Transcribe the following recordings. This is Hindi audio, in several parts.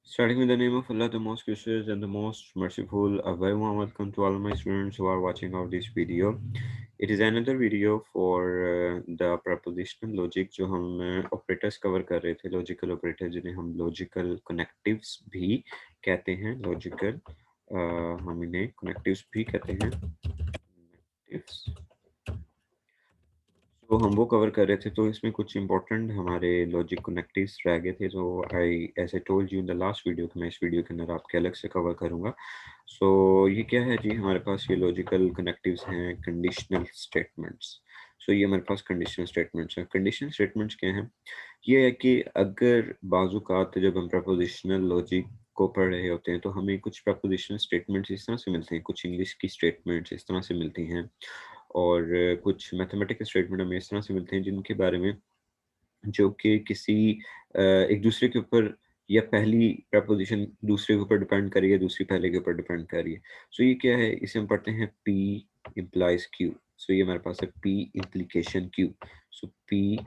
Starting with the name of Allah, the most gracious and the most merciful. A very warm welcome to all my students who are watching out this video. It is another video for the propositional logic जो हम operators cover कर रहे थे, logical operators जिन्हें हम logical connectives भी कहते हैं, logical हम इन्हें connectives भी कहते हैं, connectives। तो हम वो कवर कर रहे थे, तो इसमें कुछ इंपॉर्टेंट हमारे लॉजिक कनेक्टिव्स रह गए थे, जो I as I told you in the last video कि मैं इस वीडियो के अंदर आपके अलग से कवर करूंगा। सो ये क्या है जी, हमारे पास ये लॉजिकल कनेक्टिव्स हैं कंडीशनल स्टेटमेंट्स। सो ये हमारे पास कंडीशनल स्टेटमेंट्स हैं। कंडीशनल स्टेटमेंट्स क्या हैं? ये है कि अगर बाजुकात जब हम प्रपोजिशनल लॉजिक को पढ़ रहे होते हैं तो हमें कुछ प्रपोजिशनल स्टेटमेंट्स इस तरह से मिलते हैं, कुछ इंग्लिश की स्टेटमेंट्स इस तरह से मिलती हैं, और कुछ मैथमेटिकल स्टेटमेंट हमें इस तरह से मिलते हैं जिनके बारे में, जो कि किसी एक दूसरे के ऊपर, या पहली प्रपोजिशन दूसरे के ऊपर डिपेंड कर रही है, दूसरी पहले के ऊपर डिपेंड कर रही है। सो ये क्या है? इसे हम पढ़ते हैं P implies Q। सो ये हमारे पास है P implication Q। सो P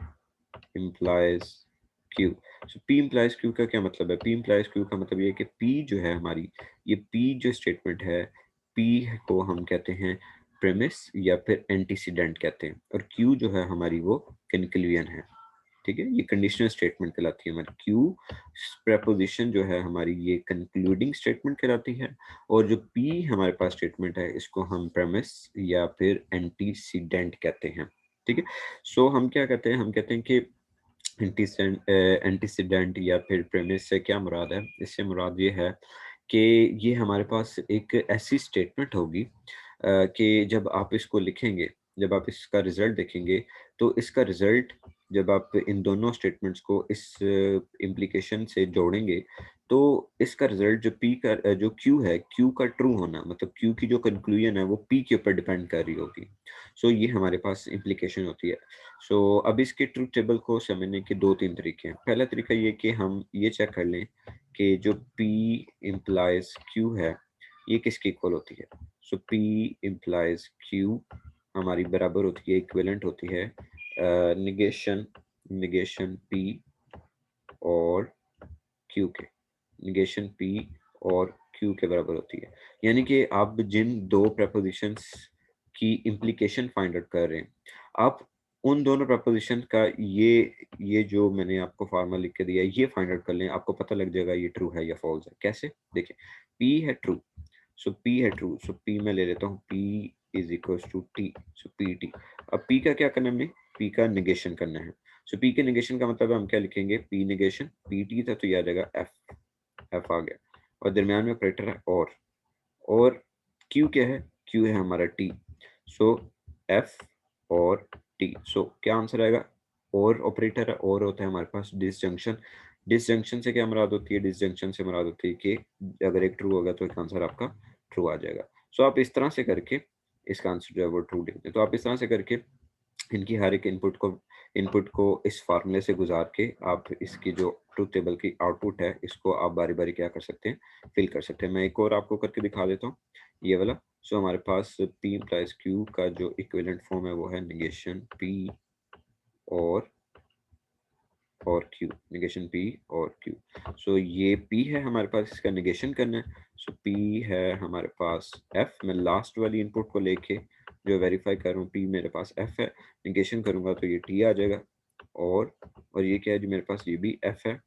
implies Q। सो P implies Q का क्या मतलब है? P implies Q का मतलब ये है कि P जो है हमारी, ये P जो स्टेटमेंट है, P को हम कहते हैं प्रेमिस या फिर एंटीसीडेंट कहते हैं, और Q जो है हमारी वो कंक्लूजन है। ठीक है, ये कंडीशनल स्टेटमेंट कहलाती है हमारी। Q प्रपोजिशन जो है हमारी, ये कंक्लूडिंग स्टेटमेंट कहलाती है, और जो P हमारे पास स्टेटमेंट है, इसको हम प्रेमिस या फिर एंटीसीडेंट कहते हैं। ठीक है, सो हम क्या कहते हैं? हम कहते हैं कि एंटीसीडेंट या फिर प्रेमिस से क्या मुराद है? इससे मुराद ये है कि ये हमारे पास एक ऐसी स्टेटमेंट होगी कि जब आप इसको लिखेंगे, जब आप इसका रिजल्ट देखेंगे, तो इसका रिजल्ट जब आप इन दोनों स्टेटमेंट्स को इस इम्प्लीकेशन से जोड़ेंगे, तो इसका रिजल्ट जो पी का जो क्यू है, क्यू का ट्रू होना, मतलब क्यू की जो कंक्लूजन है वो पी के ऊपर डिपेंड कर रही होगी। सो ये हमारे पास इम्प्लीकेशन होती है। सो अब इसके ट्रुथ टेबल को समझने के दो तीन तरीके हैं। पहला तरीका ये कि हम ये चेक कर लें कि जो P इम्प्लाइज Q है, ये किसकी इक्वल होती है। सो P इम्प्लाइज Q हमारी बराबर होती है, इक्विवेलेंट होती है निगेशन निगेशन P और Q के, निगेशन P और Q के बराबर होती है। यानी कि आप जिन दो प्रपोजिशंस की इम्प्लीकेशन फाइंड आउट कर रहे हैं, आप उन दोनों प्रपोजिशन का ये जो मैंने आपको फार्मूला लिख के दिया है, ये फाइंड आउट कर लें, आपको पता लग जाएगा ये ट्रू है या फॉल्स है। कैसे? देखिए, P है ट्रू, सो P है ट्रू, सो P मैं ले लेता हूँ, P is equals to T, so PT। अब P का क्या करना है? हमें P का निगेशन करना है। सो P के निगेशन का मतलब हम क्या लिखेंगे? P निगेशन PT था तो ये आ जाएगा F, F आ गया, और दरमियान में ऑपरेटर है और Q क्या है? Q है हमारा T। सो F और T, सो क्या आंसर आएगा? और ऑपरेटर है, और होता है हमारे पास डिसजंक्शन। डिसजंक्शन से क्या मुराद होती है? डिसजंक्शन से मुराद होती है कि अगर एक ट्रू होगा तो एक आंसर आपका ट्रू आ जाएगा। सो आप इस तरह से करके इसका आंसर जो है वो ट्रू लिखते हैं। तो आप इस तरह से करके इनकी हर एक इनपुट को इस फार्मूले से गुजार के आप इसकी जो ट्रूथ टेबल की आउटपुट है, इसको आप बारी बारी क्या कर सकते हैं? फिल कर सकते हैं। मैं एक और आपको करके दिखा देता हूँ, ये वाला। सो हमारे पास P इम्प्लाइज Q का जो इक्विवेलेंट फॉर्म है वो है निगेशन P और Q, निगेशन P और Q। सो ये P है हमारे पास, इसका निगेशन करना है। सो P है हमारे पास F। मैं लास्ट वाली इनपुट को लेके जो वेरीफाई कर रहा हूँ, P मेरे पास F है, निगेशन करूंगा तो ये T आ जाएगा, और ये क्या है जी? मेरे पास ये भी F है,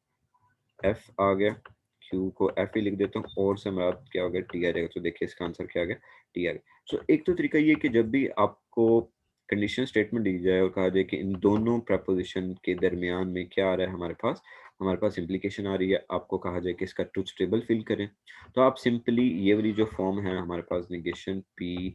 F आ गया, Q को F ही लिख देता हूँ, और से हमारा क्या हो गया? T आ जाएगा। तो देखिए इसका आंसर क्या आ गया? T आ गया। सो एक तो तरीका ये कि जब भी आपको कंडीशनल स्टेटमेंट दी जाए और कहा जाए कि इन दोनों प्रपोजिशन के दरमियान में क्या आ रहा है हमारे पास इम्प्लीकेशन आ रही है, आपको कहा जाए कि इसका ट्रुथ टेबल फिल करें, तो आप सिंपली ये वाली जो फॉर्म है हमारे पास निगेशन P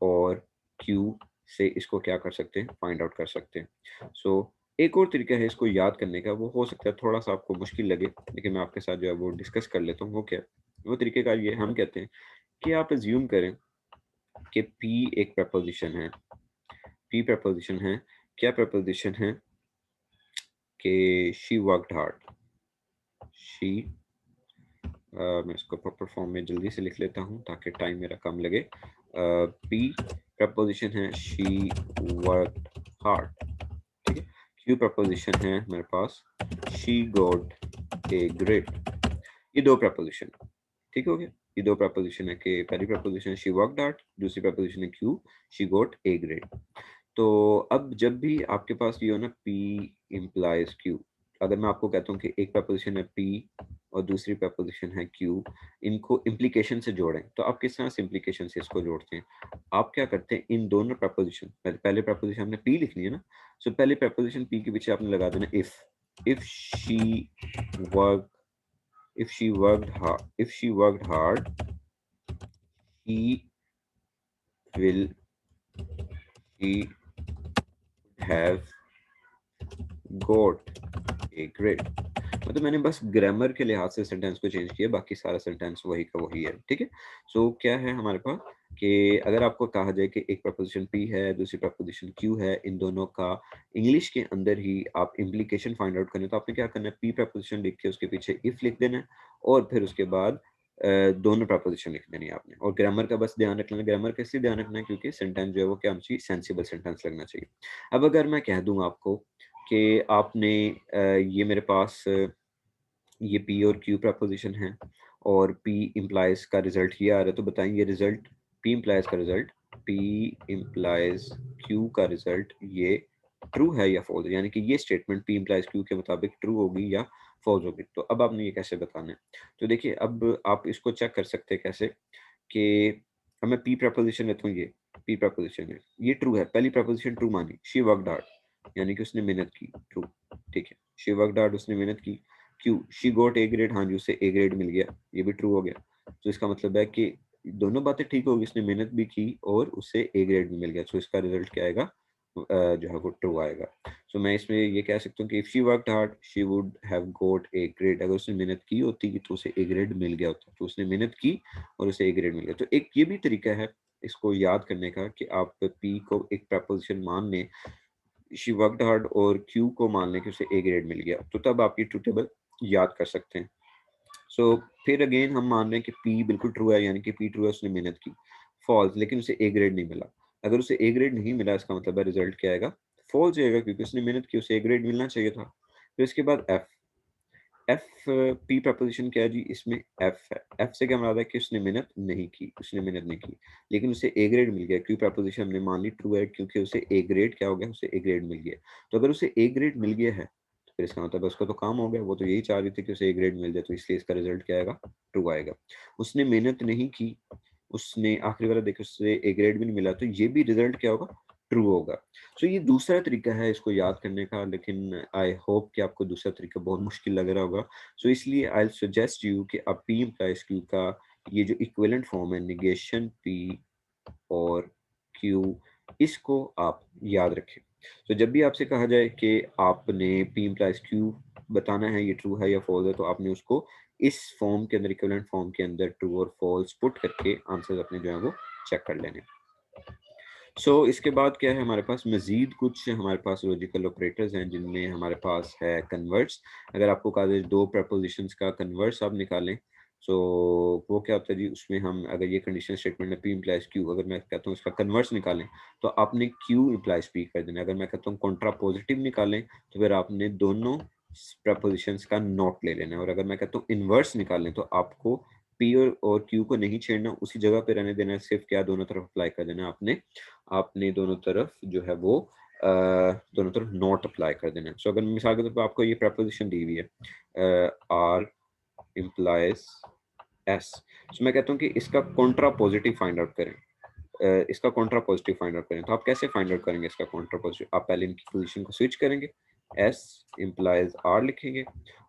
और Q से इसको क्या कर सकते हैं? फाइंड आउट कर सकते हैं। सो एक और तरीका है इसको याद करने का, वो हो सकता है थोड़ा सा आपको मुश्किल लगे, लेकिन मैं आपके साथ जो है वो डिस्कस कर लेता हूँ। वो क्या है? वो तरीके का ये हम कहते हैं कि आप अज्यूम करें कि P एक प्रपोजिशन है, P प्रपोजिशन है। क्या प्रपोजिशन है? कि शी वर्कड हार्ड। शी मैं इसको प्रॉपर फॉर्म में जल्दी से लिख लेता हूँ ताकि टाइम मेरा कम लगे। P प्रपोजिशन है शी वर्कड हार्ड, ठीक है। Q प्रपोजिशन है मेरे पास शी गॉट ए ग्रेड। ये दो प्रपोजिशन, ठीक हो गया। ये दो प्रपोजिशन है कि पहली प्रपोजिशन शी वर्कड हार्ड, दूसरी प्रपोजिशन है Q she got A grade. तो अब जब भी आपके पास ये हो ना P इम्प्लाइज Q, अगर मैं आपको कहता हूँ कि एक प्रपोजिशन है P और दूसरी प्रपोजिशन है Q, इनको इम्प्लीकेशन से जोड़ें, तो आप किस तरह से इम्प्लीकेशन से इसको जोड़ते हैं? आप क्या करते हैं, इन दोनों प्रपोजिशन, पहले प्रपोजिशन हमने P लिखनी है ना, सो पहले प्रपोजिशन P के पीछे आपने लगा देना if she work if she worked hard, he will he have got a grade। मतलब मैंने बस ग्रामर के लिहाज से सेंटेंस को चेंज किया, बाकी सारा सेंटेंस वही का वही है, ठीक है। सो क्या है हमारे पास कि अगर आपको कहा जाए कि एक प्रपोजिशन P है, दूसरी प्रपोजिशन Q है, इन दोनों का इंग्लिश के अंदर ही आप इम्प्लीकेशन फाइंड आउट करना है, तो आपने क्या करना है, P प्रपोजिशन लिख के उसके पीछे इफ लिख देना है और फिर उसके बाद दोनों प्रपोजिशन लिख देनी है आपने। और ग्रामर का बस ध्यान रखना है। ग्रामर का इसलिए ध्यान रखना है क्योंकि सेंटेंस जो है वो क्या होना चाहिए, सेंसिबल सेंटेंस लगना चाहिए। अब अगर मैं कह दूं आपको कि आपने ये मेरे पास ये P और Q प्रपोजिशन है और P इम्प्लाइज का रिजल्ट ये आ रहा है, तो बताएं ये रिजल्ट P इम्प्लाइज का रिजल्ट, P इम्प्लाइज Q का रिजल्ट ये ट्रू है या फॉल्स, यानी कि ये स्टेटमेंट P इम्प्लाइज Q के मुताबिक ट्रू होगी या फॉल्स होगी। तो अब आपने ये कैसे बताना है, तो देखिए अब आप इसको चेक कर सकते हैं कैसे कि अब मैं P प्रपोजिशन लेता हूँ, ये P प्रपोजिशन है, ये ट्रू है, पहली प्रपोजिशन ट्रू मानी, शी वर्कड हार्ड यानी कि उसने मेहनत की, ट्रू, ठीक है, शी वर्कड हार्ड उसने मेहनत की। क्यों, शी गॉट ए ग्रेड, हाँ जी उसे ए ग्रेड मिल गया, ये भी ट्रू हो गया। तो इसका मतलब है कि दोनों बातें ठीक होगी, उसने मेहनत भी की और उससे ए ग्रेड भी मिल गया, तो इसका रिजल्ट क्या आएगा, जो है वो ट्रू आएगा। सो मैं इसमें ये कह सकता हूँ कि if she worked hard she would have got A grade, अगर उसने मेहनत की होती तो उसे ए ग्रेड मिल गया होता, तो उसने मेहनत की और उसे ए ग्रेड मिल गया। तो एक ये भी तरीका है इसको याद करने का कि आप पी को एक प्रपोजिशन मान लें, शी वर्कड हार्ड, और क्यू को मान लें कि उसे ए ग्रेड मिल गया, तो तब आप ये ट्रू टेबल याद कर सकते हैं। सो फिर अगेन हम मान रहे हैं कि पी बिल्कुल ट्रू है, यानी कि पी ट्रू है, उसने मेहनत की। फॉल्स, लेकिन उसे ए ग्रेड नहीं मिला। अगर उसे ए ग्रेड नहीं मिला इसका मतलब है रिजल्ट क्या आएगा, फॉल्स आएगा, क्योंकि उसने मेहनत की, उसे ए ग्रेड मिलना चाहिए था। फिर इसके बाद एफ, एफ पी प्रपोजिशन क्या है जी, इसमें एफ है, एफ से क्या मतलब है कि उसने मेहनत नहीं की, उसने मेहनत नहीं की, लेकिन उसे ए ग्रेड मिल गया। क्यू प्रपोजिशन हमने मान ली ट्रू है क्योंकि उसे ए ग्रेड क्या हो गया, उसे ए ग्रेड मिल गया। तो अगर उसे ए ग्रेड मिल गया है तो फिर इसका मतलब है उसका तो काम हो गया, वो तो यही चाह रही थी कि उसे ए ग्रेड मिल जाए, तो इसलिए इसका रिजल्ट क्या आएगा, ट्रू आएगा। उसने मेहनत नहीं की, उसने आखिरी वाला देखो उससे ए ग्रेड भी नहीं मिला, तो ये भी रिजल्ट क्या होगा, ट्रू होगा। सो ये दूसरा तरीका है इसको याद करने का, लेकिन आई होप कि आपको दूसरा तरीका बहुत मुश्किल लग रहा होगा। सो इसलिए आई सजेस्ट यू कि आप पी इम्प्लाइज क्यू का ये जो इक्विवेलेंट फॉर्म है, निगेशन पी और क्यू, इसको आप याद रखें। तो जब भी आपसे कहा जाए कि आपने पी इम्प्लाइज क्यू बताना है, ये ट्रू है या फॉल्स है, तो आपने उसको इस फॉर्म के अंदर, इक्विवेलेंट फॉर्म के अंदर ट्रू और फॉल्स पुट करके आंसर्स अपने जो है वो चेक कर लेने। इसके बाद क्या है हमारे पास, मजीद कुछ हमारे पास लॉजिकल ऑपरेटर्स हैं जिनमें हमारे पास है कन्वर्ट्स। अगर आपको कहा जाए दो प्रपोजिशंस का कन्वर्ट्स आप निकालें, सो वो क्या होता है जी, उसमें हम अगर ये कंडीशन स्टेटमेंट है पी इम्प्लाइज क्यू, अगर मैं कहता हूँ इसका कन्वर्ट्स निकालें तो आपने क्यू इम्प्लाइज पी कर देना। अगर मैं कहता हूँ कॉन्ट्रा पॉजिटिव निकालें तो फिर आपने दोनों प्रपोजिशंस का नोट ले लेना है। और अगर मैं कहता हूँ इनवर्स निकालें तो आपको पी और क्यू को नहीं छेड़ना, उसी जगह पे रहने देना है, सिर्फ क्या दोनों तरफ अप्लाई कर देना है आपने, आपने दोनों तरफ जो है वो दोनों तरफ नॉट अप्लाई कर देना है। सो अगर मिसाल के तौर पर आपको ये प्रपोजिशन दी हुई है आर इम्प्लाइज एस, तो मैं कहता हूँ कि इसका कॉन्ट्रा पॉजिटिव फाइंड आउट करें, इसका कॉन्ट्रा पॉजिटिव फाइंड आउट करें। तो आप कैसे फाइंड आउट करेंगे इसका कॉन्ट्रा पॉजिटिव, आप पहले इनकी पोजीशन को स्विच करेंगे, एस इम्प्लाइज आर लिखेंगे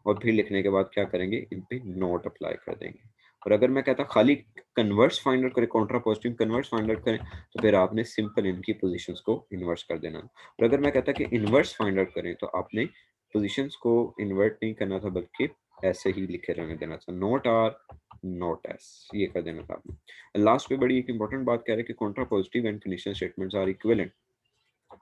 और फिर लिखने के बाद क्या करेंगे, इन पे नॉट अप्लाई कर देंगे। और अगर मैं कहता खाली कन्वर्स फाइंड आउट करें, Contra positive converse find out करें, तो फिर आपने सिंपल इनकी पोजीशंस को इन्वर्स कर देना। और अगर मैं कहता कि इन्वर्स फाइंड आउट करें तो आपने पोजीशंस को इन्वर्ट नहीं करना था, बल्कि ऐसे ही लिखे रहने देना था, नॉट आर नॉट एस, ये कर देना था आपने। लास्ट पे बड़ी एक इंपॉर्टेंट बात कह रहे हैं कि contrapositive and conditional statements are equivalent,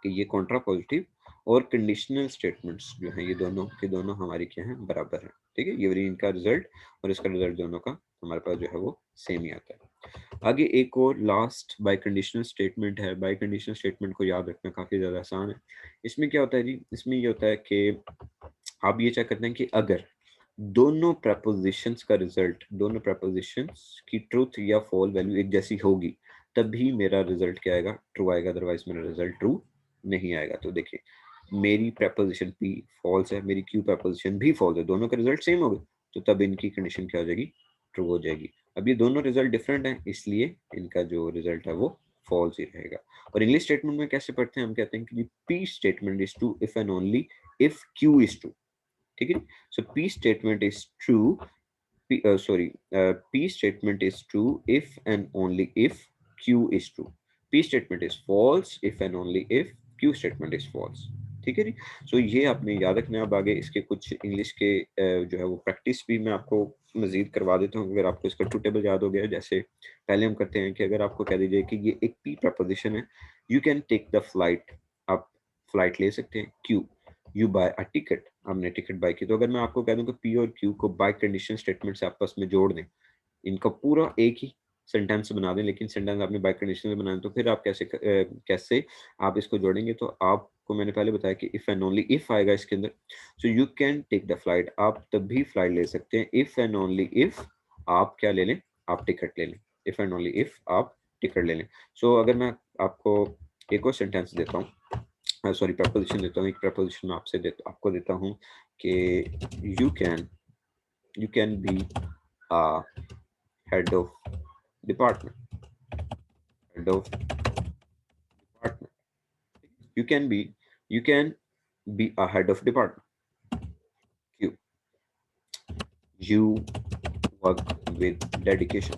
कि ये कॉन्ट्रा पॉजिटिव और कंडीशनल स्टेटमेंट्स जो हैं ये दोनों के दोनों हमारी क्या हैं, बराबर हैं, ठीक है। ये वाली इनका रिजल्ट और इसका रिजल्ट दोनों का हमारे पास जो है वो सेम ही आता है। आगे एक और लास्ट बाय कंडीशनल स्टेटमेंट है। बाय कंडीशनल स्टेटमेंट को याद रखना काफी ज्यादा आसान है। इसमें क्या होता है जी, इसमें ये होता है कि आप ये चेक करते हैं कि अगर दोनों प्रपोजिशंस का रिजल्ट, दोनों प्रपोजिशंस की ट्रूथ या फॉल वैल्यू एक जैसी होगी, तभी मेरा रिजल्ट क्या आएगा, ट्रू आएगा, अदरवाइज मेरा रिजल्ट ट्रू नहीं आएगा। तो देखिए, मेरी प्रपोजिशन पी फॉल्स है, मेरी क्यू प्रपोजिशन भी फॉल्स है, दोनों के रिजल्ट सेम हो गए, तो तब इनकी कंडीशन क्या हो जाएगी, ट्रू हो जाएगी। अब ये दोनों रिजल्ट डिफरेंट हैं, इसलिए इनका जो रिजल्ट है वो फॉल्स ही रहेगा। और इंग्लिश स्टेटमेंट में कैसे पढ़ते हैं, हम कहते हैं कि P statement is true if and only if Q is true. ठीक है, so P statement is true, P statement is true if and only if Q is true. P statement is false if and only if Q statement is false. ठीक है जी। सो ये आपने याद रखना। अब आगे इसके कुछ इंग्लिश के जो है वो प्रैक्टिस भी मैं आपको मजीद करवा देता हूँ, अगर आपको इसका ट्रू टेबल याद हो गया। जैसे पहले हम करते हैं कि अगर आपको कह दीजिए कि ये एक पी प्रपोजिशन है, you can take the flight, आप फ्लाइट ले सकते हैं। Q, you buy a ticket, हमने टिकट बाय की। तो अगर मैं आपको कह दूं कि पी और क्यू को बाय कंडीशन स्टेटमेंट से आपस में जोड़ दें, इनका पूरा एक ही सेंटेंस बना दें, लेकिन सेंटेंस आपने बाय कंडीशन में बनाना, तो फिर आप कैसे आप इसको जोड़ेंगे। तो आपको मैंने पहले बताया कि इफ एंड ओनली इफ आएगा इसके अंदर। So you can take the flight, आप तब भी फ्लाइट ले सकते हैं इफ एंड ओनली इफ आप क्या ले लें, आप टिकट ले लें। इफ एंड ओनली इफ आप टिकट ले लें। सो अगर मैं आपको एक और सेंटेंस देता हूँ, सॉरी प्रपोजिशन देता हूँ, एक प्रपोजिशन में आपको देता हूँ कि you can be a head of department, head of department, you can be, you can be a head of department. क्यों, you work with dedication,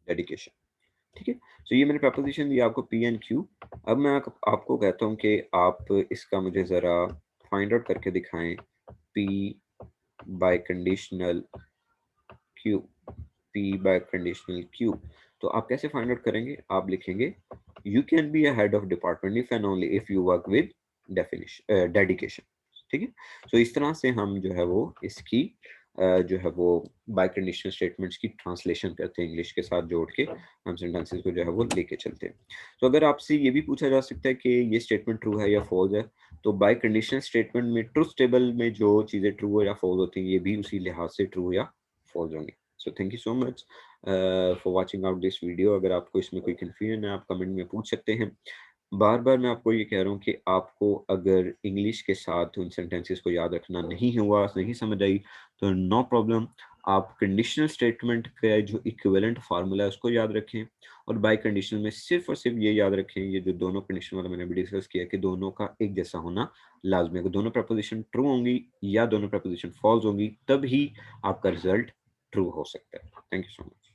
dedication. ठीक है, तो ये मैंने प्रपोजिशन दी आपको पी एंड क्यू। अब मैं आपको कहता हूँ कि आप इसका मुझे जरा फाइंड आउट करके दिखाएं, P bye conditional Q, P bye conditional Q. तो आप कैसे फाइंड आउट करेंगे, आप लिखेंगे you can be a head of department if and only if you work with dedication. ठीक है, तो इस तरह से हम जो है वो इसकी जो है वो बाय कंडीशनल स्टेटमेंट्स की ट्रांसलेशन करते हैं, इंग्लिश के साथ जोड़ के हम सेंटेंसेस को जो है वो लेके चलते हैं। तो अगर आपसे ये भी पूछा जा सकता है कि ये स्टेटमेंट ट्रू है या फॉल्स है, तो बाय कंडीशनल स्टेटमेंट में ट्रुथ टेबल में जो चीज़ें ट्रू या फॉल्स होती हैं, ये भी उसी लिहाज से ट्रू या फॉल्स होंगी। So thank you so much for watching out this video. अगर आपको इसमें कोई कंफ्यूजन है, आप कमेंट में पूछ सकते हैं। बार बार मैं आपको ये कह रहा हूँ कि आपको अगर इंग्लिश के साथ उन सेंटेंसेस को याद रखना नहीं हुआ, नहीं समझ आई, तो नो प्रॉब्लम, आप कंडीशनल स्टेटमेंट का जो इक्विवेलेंट फार्मूला है उसको याद रखें, और बाय कंडीशनल में सिर्फ और सिर्फ ये याद रखें, ये जो दोनों कंडीशन वाला मैंने अभी डिस्कस किया कि दोनों का एक जैसा होना लाजमी है। अगर दोनों प्रपोजिशन ट्रू होंगी या दोनों प्रपोजिशन फॉल्स होंगी, तब ही आपका रिजल्ट ट्रू हो सकता है। Thank you so much.